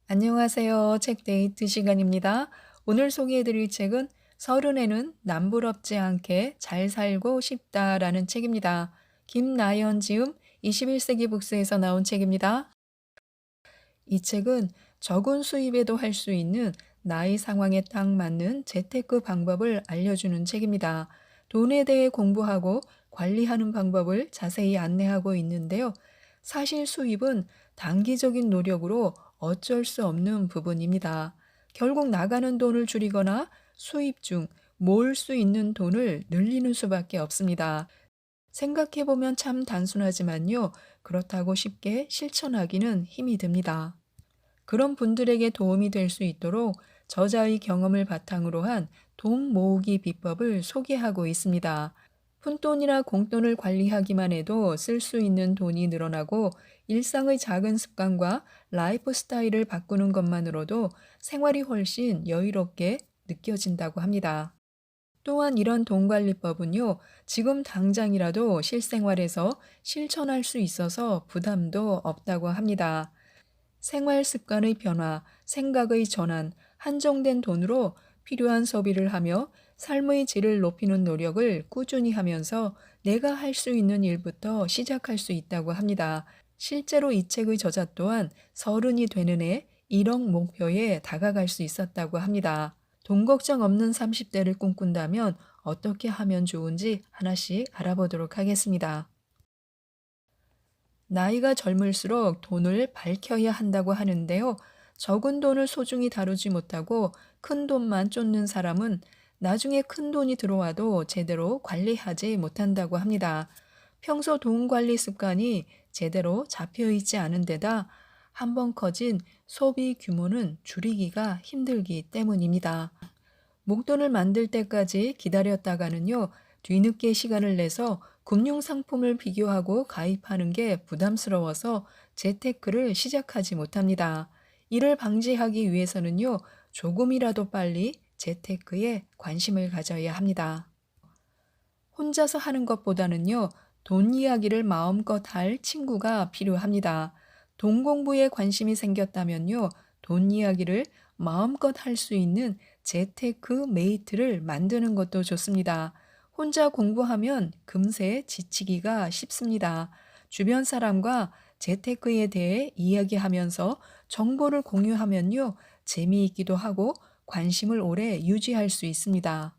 안녕하세요. 책 데이트 시간입니다. 오늘 소개해드릴 책은 서른에는 남부럽지 않게 잘 살고 싶다라는 책입니다. 김나연 지음 21세기 북스에서 나온 책입니다. 이 책은 적은 수입에도 할 수 있는 나이 상황에 딱 맞는 재테크 방법을 알려주는 책입니다. 돈에 대해 공부하고 관리하는 방법을 자세히 안내하고 있는데요. 사실 수입은 단기적인 노력으로 어쩔 수 없는 부분입니다. 결국 나가는 돈을 줄이거나 수입 중 모을 수 있는 돈을 늘리는 수밖에 없습니다. 생각해보면 참 단순하지만요. 그렇다고 쉽게 실천하기는 힘이 듭니다. 그런 분들에게 도움이 될 수 있도록 저자의 경험을 바탕으로 한 돈 모으기 비법을 소개하고 있습니다. 푼돈이나 공돈을 관리하기만 해도 쓸 수 있는 돈이 늘어나고 일상의 작은 습관과 라이프 스타일을 바꾸는 것만으로도 생활이 훨씬 여유롭게 느껴진다고 합니다. 또한 이런 돈 관리법은요, 지금 당장이라도 실생활에서 실천할 수 있어서 부담도 없다고 합니다. 생활 습관의 변화, 생각의 전환, 한정된 돈으로 필요한 소비를 하며 삶의 질을 높이는 노력을 꾸준히 하면서 내가 할 수 있는 일부터 시작할 수 있다고 합니다. 실제로 이 책의 저자 또한 서른이 되는 해 1억 목표에 다가갈 수 있었다고 합니다. 돈 걱정 없는 30대를 꿈꾼다면 어떻게 하면 좋은지 하나씩 알아보도록 하겠습니다. 나이가 젊을수록 돈을 밝혀야 한다고 하는데요. 적은 돈을 소중히 다루지 못하고 큰 돈만 쫓는 사람은 나중에 큰 돈이 들어와도 제대로 관리하지 못한다고 합니다. 평소 돈 관리 습관이 제대로 잡혀 있지 않은 데다 한번 커진 소비 규모는 줄이기가 힘들기 때문입니다. 목돈을 만들 때까지 기다렸다가는요, 뒤늦게 시간을 내서 금융상품을 비교하고 가입하는 게 부담스러워서 재테크를 시작하지 못합니다. 이를 방지하기 위해서는요, 조금이라도 빨리 재테크에 관심을 가져야 합니다. 혼자서 하는 것보다는요, 돈 이야기를 마음껏 할 친구가 필요합니다. 돈 공부에 관심이 생겼다면요, 돈 이야기를 마음껏 할 수 있는 재테크 메이트를 만드는 것도 좋습니다. 혼자 공부하면 금세 지치기가 쉽습니다. 주변 사람과 재테크에 대해 이야기하면서 정보를 공유하면요, 재미있기도 하고 관심을 오래 유지할 수 있습니다.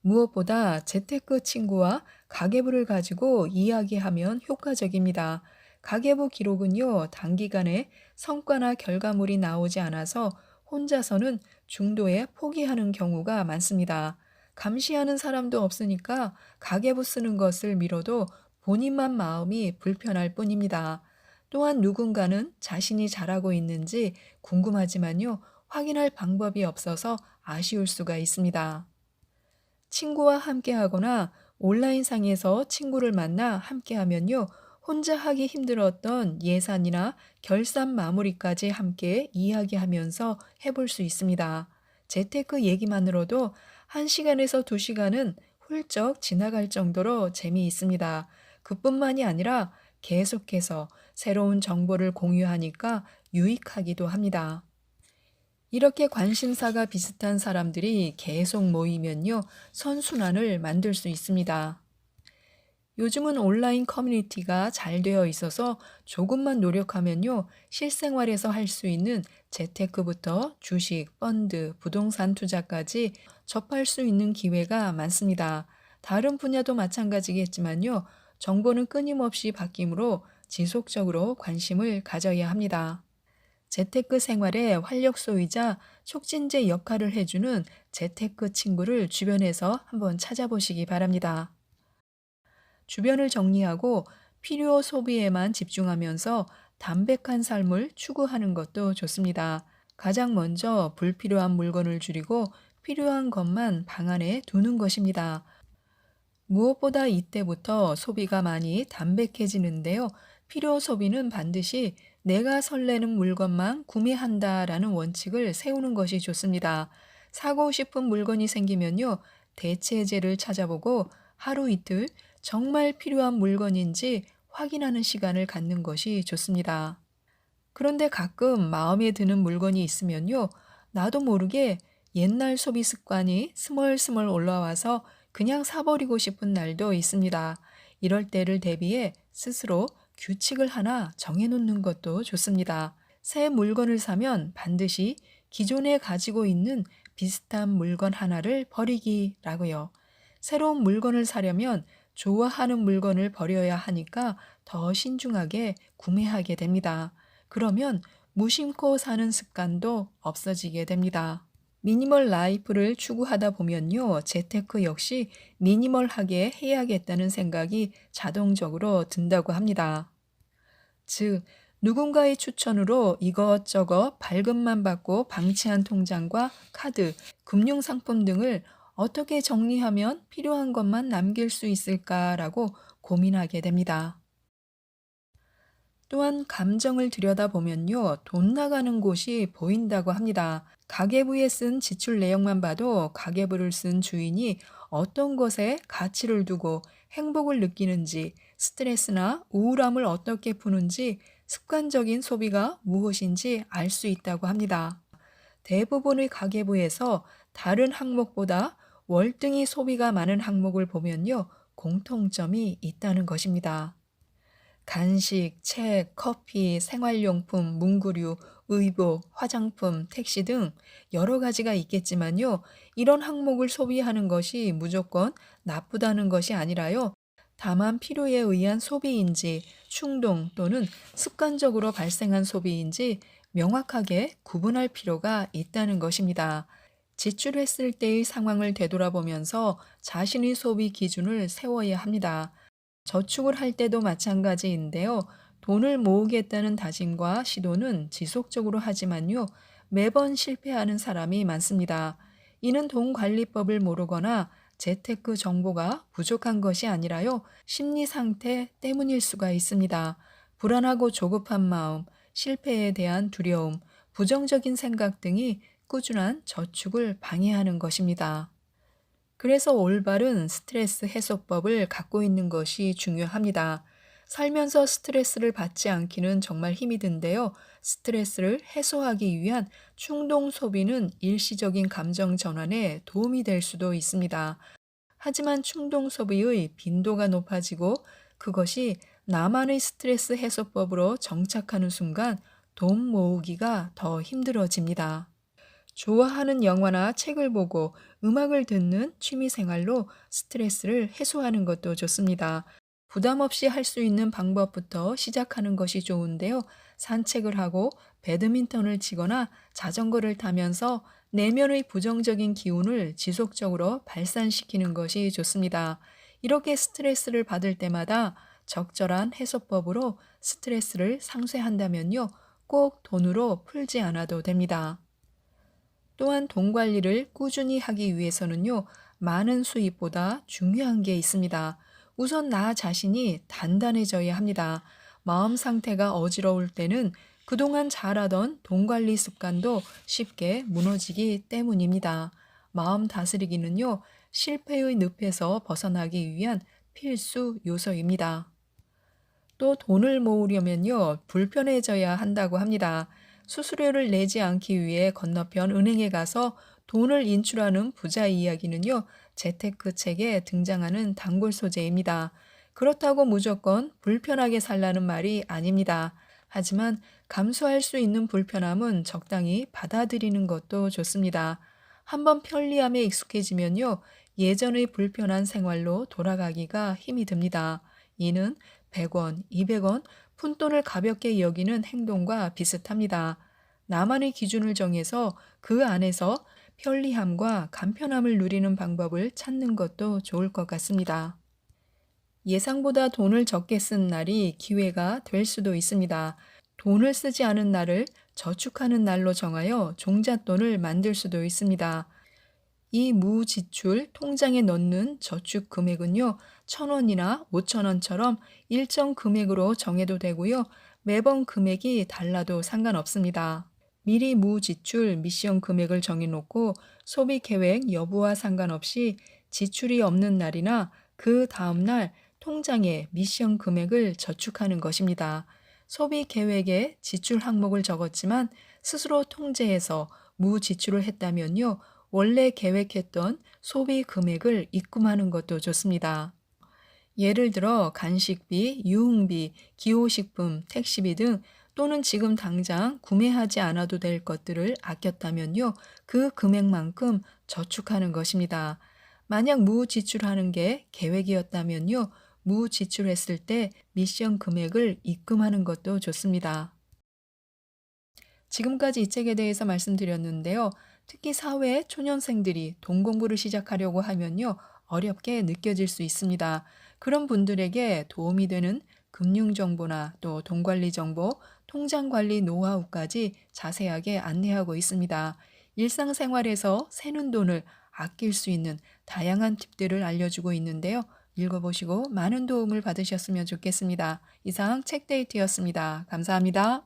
무엇보다 재테크 친구와 가계부를 가지고 이야기하면 효과적입니다. 가계부 기록은요, 단기간에 성과나 결과물이 나오지 않아서 혼자서는 중도에 포기하는 경우가 많습니다. 감시하는 사람도 없으니까 가계부 쓰는 것을 미뤄도 본인만 마음이 불편할 뿐입니다. 또한 누군가는 자신이 잘하고 있는지 궁금하지만요, 확인할 방법이 없어서 아쉬울 수가 있습니다. 친구와 함께 하거나 온라인상에서 친구를 만나 함께 하면요. 혼자 하기 힘들었던 예산이나 결산 마무리까지 함께 이야기하면서 해볼 수 있습니다. 재테크 얘기만으로도 1시간에서 2시간은 훌쩍 지나갈 정도로 재미있습니다. 그뿐만이 아니라 계속해서 새로운 정보를 공유하니까 유익하기도 합니다. 이렇게 관심사가 비슷한 사람들이 계속 모이면요, 선순환을 만들 수 있습니다. 요즘은 온라인 커뮤니티가 잘 되어 있어서 조금만 노력하면요, 실생활에서 할 수 있는 재테크부터 주식, 펀드, 부동산 투자까지 접할 수 있는 기회가 많습니다. 다른 분야도 마찬가지겠지만요, 정보는 끊임없이 바뀌므로 지속적으로 관심을 가져야 합니다. 재테크 생활의 활력소이자 촉진제 역할을 해주는 재테크 친구를 주변에서 한번 찾아보시기 바랍니다. 주변을 정리하고 필요 소비에만 집중하면서 담백한 삶을 추구하는 것도 좋습니다. 가장 먼저 불필요한 물건을 줄이고 필요한 것만 방 안에 두는 것입니다. 무엇보다 이때부터 소비가 많이 담백해지는데요. 필요 소비는 반드시 내가 설레는 물건만 구매한다라는 원칙을 세우는 것이 좋습니다. 사고 싶은 물건이 생기면요. 대체제를 찾아보고 하루 이틀 정말 필요한 물건인지 확인하는 시간을 갖는 것이 좋습니다. 그런데 가끔 마음에 드는 물건이 있으면요. 나도 모르게 옛날 소비 습관이 스멀스멀 올라와서 그냥 사버리고 싶은 날도 있습니다. 이럴 때를 대비해 스스로 규칙을 하나 정해놓는 것도 좋습니다. 새 물건을 사면 반드시 기존에 가지고 있는 비슷한 물건 하나를 버리기라고요. 새로운 물건을 사려면 좋아하는 물건을 버려야 하니까 더 신중하게 구매하게 됩니다. 그러면 무심코 사는 습관도 없어지게 됩니다. 미니멀 라이프를 추구하다 보면요, 재테크 역시 미니멀하게 해야겠다는 생각이 자동적으로 든다고 합니다. 즉, 누군가의 추천으로 이것저것 발급만 받고 방치한 통장과 카드, 금융상품 등을 어떻게 정리하면 필요한 것만 남길 수 있을까라고 고민하게 됩니다. 또한 감정을 들여다보면요, 돈 나가는 곳이 보인다고 합니다. 가계부에 쓴 지출 내용만 봐도 가계부를 쓴 주인이 어떤 것에 가치를 두고 행복을 느끼는지, 스트레스나 우울함을 어떻게 푸는지, 습관적인 소비가 무엇인지 알 수 있다고 합니다. 대부분의 가계부에서 다른 항목보다 월등히 소비가 많은 항목을 보면요, 공통점이 있다는 것입니다. 간식, 책, 커피, 생활용품, 문구류, 의복, 화장품, 택시 등 여러 가지가 있겠지만요. 이런 항목을 소비하는 것이 무조건 나쁘다는 것이 아니라요. 다만 필요에 의한 소비인지 충동 또는 습관적으로 발생한 소비인지 명확하게 구분할 필요가 있다는 것입니다. 지출했을 때의 상황을 되돌아보면서 자신의 소비 기준을 세워야 합니다. 저축을 할 때도 마찬가지인데요. 돈을 모으겠다는 다짐과 시도는 지속적으로 하지만요. 매번 실패하는 사람이 많습니다. 이는 돈 관리법을 모르거나 재테크 정보가 부족한 것이 아니라요. 심리 상태 때문일 수가 있습니다. 불안하고 조급한 마음, 실패에 대한 두려움, 부정적인 생각 등이 꾸준한 저축을 방해하는 것입니다. 그래서 올바른 스트레스 해소법을 갖고 있는 것이 중요합니다. 살면서 스트레스를 받지 않기는 정말 힘이 든데요. 스트레스를 해소하기 위한 충동 소비는 일시적인 감정 전환에 도움이 될 수도 있습니다. 하지만 충동 소비의 빈도가 높아지고 그것이 나만의 스트레스 해소법으로 정착하는 순간 돈 모으기가 더 힘들어집니다. 좋아하는 영화나 책을 보고 음악을 듣는 취미 생활로 스트레스를 해소하는 것도 좋습니다. 부담 없이 할 수 있는 방법부터 시작하는 것이 좋은데요. 산책을 하고 배드민턴을 치거나 자전거를 타면서 내면의 부정적인 기운을 지속적으로 발산시키는 것이 좋습니다. 이렇게 스트레스를 받을 때마다 적절한 해소법으로 스트레스를 상쇄한다면요. 꼭 돈으로 풀지 않아도 됩니다. 또한 돈 관리를 꾸준히 하기 위해서는요, 많은 수입보다 중요한 게 있습니다. 우선 나 자신이 단단해져야 합니다. 마음 상태가 어지러울 때는 그동안 잘하던 돈 관리 습관도 쉽게 무너지기 때문입니다. 마음 다스리기는요, 실패의 늪에서 벗어나기 위한 필수 요소입니다. 또 돈을 모으려면요, 불편해져야 한다고 합니다. 수수료를 내지 않기 위해 건너편 은행에 가서 돈을 인출하는 부자 이야기는요, 재테크 책에 등장하는 단골 소재입니다. 그렇다고 무조건 불편하게 살라는 말이 아닙니다. 하지만 감수할 수 있는 불편함은 적당히 받아들이는 것도 좋습니다. 한번 편리함에 익숙해지면요, 예전의 불편한 생활로 돌아가기가 힘이 듭니다. 이는 100원, 200원, 푼돈을 가볍게 여기는 행동과 비슷합니다. 나만의 기준을 정해서 그 안에서 편리함과 간편함을 누리는 방법을 찾는 것도 좋을 것 같습니다. 예상보다 돈을 적게 쓴 날이 기회가 될 수도 있습니다. 돈을 쓰지 않은 날을 저축하는 날로 정하여 종잣돈을 만들 수도 있습니다. 이 무지출 통장에 넣는 저축 금액은요, 1,000원이나 5,000원처럼 일정 금액으로 정해도 되고요, 매번 금액이 달라도 상관없습니다. 미리 무지출 미션 금액을 정해놓고 소비 계획 여부와 상관없이 지출이 없는 날이나 그 다음 날 통장에 미션 금액을 저축하는 것입니다. 소비 계획에 지출 항목을 적었지만 스스로 통제해서 무지출을 했다면요. 원래 계획했던 소비 금액을 입금하는 것도 좋습니다. 예를 들어 간식비, 유흥비, 기호식품, 택시비 등 또는 지금 당장 구매하지 않아도 될 것들을 아꼈다면요. 그 금액만큼 저축하는 것입니다. 만약 무지출하는 게 계획이었다면요. 무지출했을 때 미션 금액을 입금하는 것도 좋습니다. 지금까지 이 책에 대해서 말씀드렸는데요. 특히 사회 초년생들이 돈 공부를 시작하려고 하면요. 어렵게 느껴질 수 있습니다. 그런 분들에게 도움이 되는 금융 정보나 또 돈 관리 정보, 통장 관리 노하우까지 자세하게 안내하고 있습니다. 일상생활에서 새는 돈을 아낄 수 있는 다양한 팁들을 알려주고 있는데요. 읽어보시고 많은 도움을 받으셨으면 좋겠습니다. 이상 책데이트였습니다. 감사합니다.